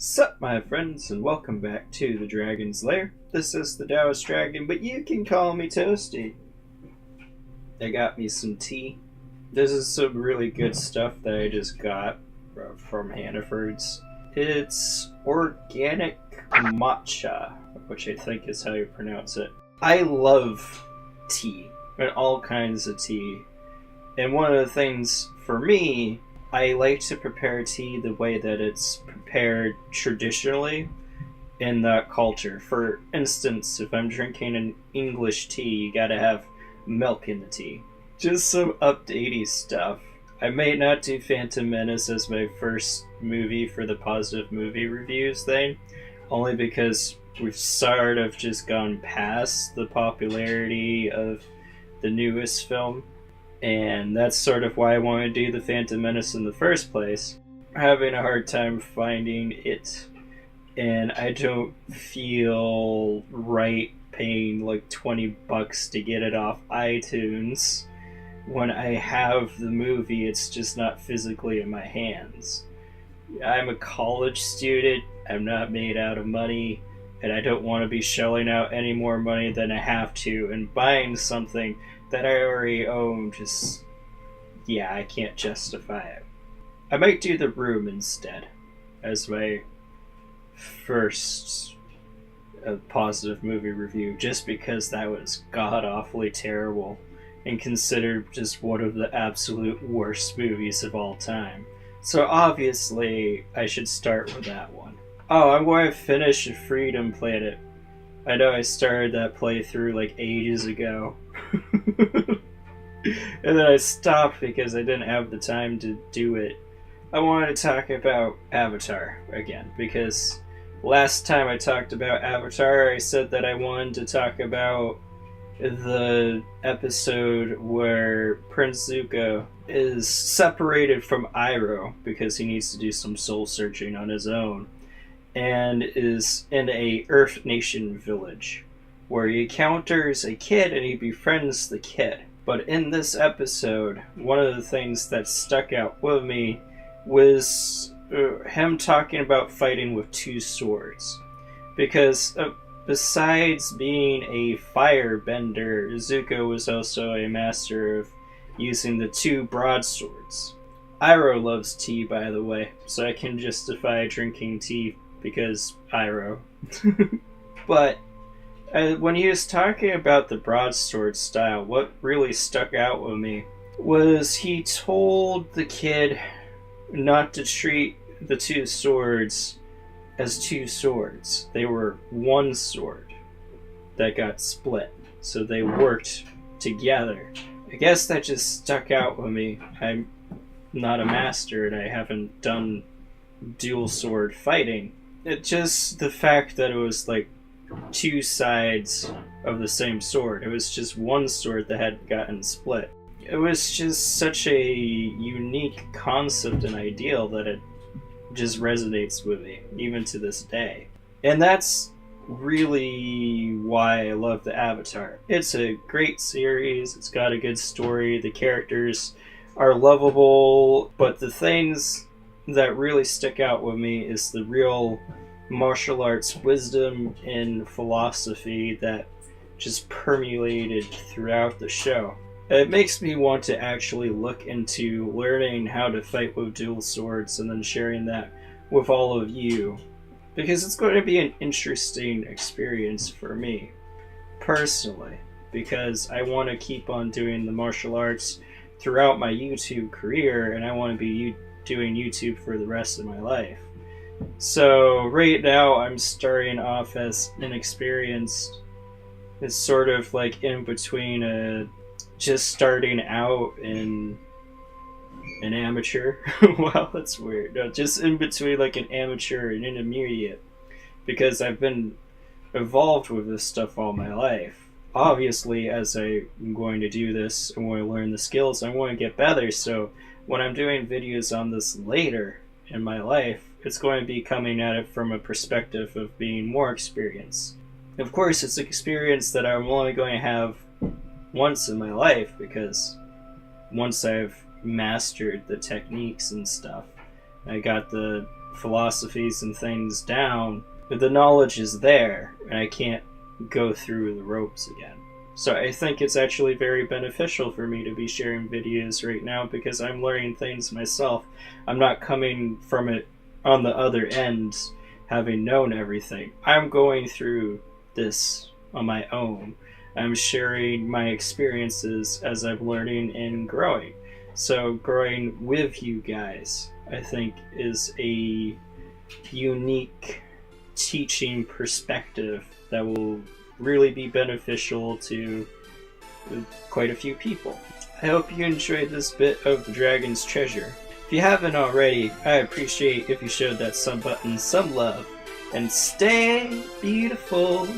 Sup, my friends, and welcome back to the Dragon's Lair. This is the Taoist Dragon, but you can call me Toasty. I got me some tea. This is some really good stuff that I just got from Hannaford's. It's organic matcha, which I think is how you pronounce it. I love tea, and all kinds of tea. And one of the things for me, I like to prepare tea the way that it's prepared traditionally in that culture. For instance, if I'm drinking an English tea, you gotta have milk in the tea. Just some updatey stuff. I may not do Phantom Menace as my first movie for the positive movie reviews thing, only because we've sort of just gone past the popularity of the newest film. And that's sort of why I want to do the Phantom Menace in the first place. I'm having a hard time finding it, and I don't feel right paying like $20 to get it off iTunes. When I have the movie, it's just not physically in my hands. I'm a college student, I'm not made out of money, and I don't want to be shelling out any more money than I have to, and buying something that I already own, I can't justify it. I might do The Room instead as my first positive movie review, just because that was god-awfully terrible and considered just one of the absolute worst movies of all time. So obviously, I should start with that one. Oh, I'm going to finish Freedom Planet. I know I started that playthrough like ages ago. And then I stopped because I didn't have the time to do it. I wanted to talk about Avatar again, because last time I talked about Avatar, I said that I wanted to talk about the episode where Prince Zuko is separated from Iroh because he needs to do some soul searching on his own, and is in a Earth Nation village where he encounters a kid and he befriends the kid. But in this episode, one of the things that stuck out with me was him talking about fighting with two swords. Because besides being a firebender, Zuko was also a master of using the two broadswords. Iroh loves tea, by the way, so I can justify drinking tea because Iroh. But when he was talking about the broadsword style, what really stuck out with me was he told the kid not to treat the two swords as two swords. They were one sword that got split, so they worked together. I guess that just stuck out with me. I'm not a master and I haven't done dual sword fighting. It just, the fact that it was like two sides of the same sword. It was just one sword that had gotten split. It was just such a unique concept and ideal that it just resonates with me, even to this day. And that's really why I love the Avatar. It's a great series, it's got a good story, the characters are lovable, but the things that really stick out with me is the real martial arts wisdom and philosophy that just permeated throughout the show. It makes me want to actually look into learning how to fight with dual swords and then sharing that with all of you, because it's going to be an interesting experience for me personally, because I want to keep on doing the martial arts throughout my YouTube career, and I want to be doing YouTube for the rest of my life. So right now I'm starting off as inexperienced. It's sort of like in between just starting out and an amateur. Wow, that's weird. No, just in between like an amateur and intermediate, because I've been involved with this stuff all my life. Obviously, as I'm going to do this, I want to learn the skills, I want to get better, so when I'm doing videos on this later in my life, it's going to be coming at it from a perspective of being more experienced. Of course, it's an experience that I'm only going to have once in my life, because once I've mastered the techniques and stuff, I got the philosophies and things down, but the knowledge is there, and I can't go through the ropes again. So I think it's actually very beneficial for me to be sharing videos right now, because I'm learning things myself. I'm not coming from it on the other end having known everything. I'm going through this on my own. I'm sharing my experiences as I'm learning and growing. So growing with you guys, I think, is a unique teaching perspective that will really be beneficial to quite a few people. I hope you enjoyed this bit of the Dragon's Treasure. If you haven't already, I appreciate if you showed that sub button some love. And stay beautiful!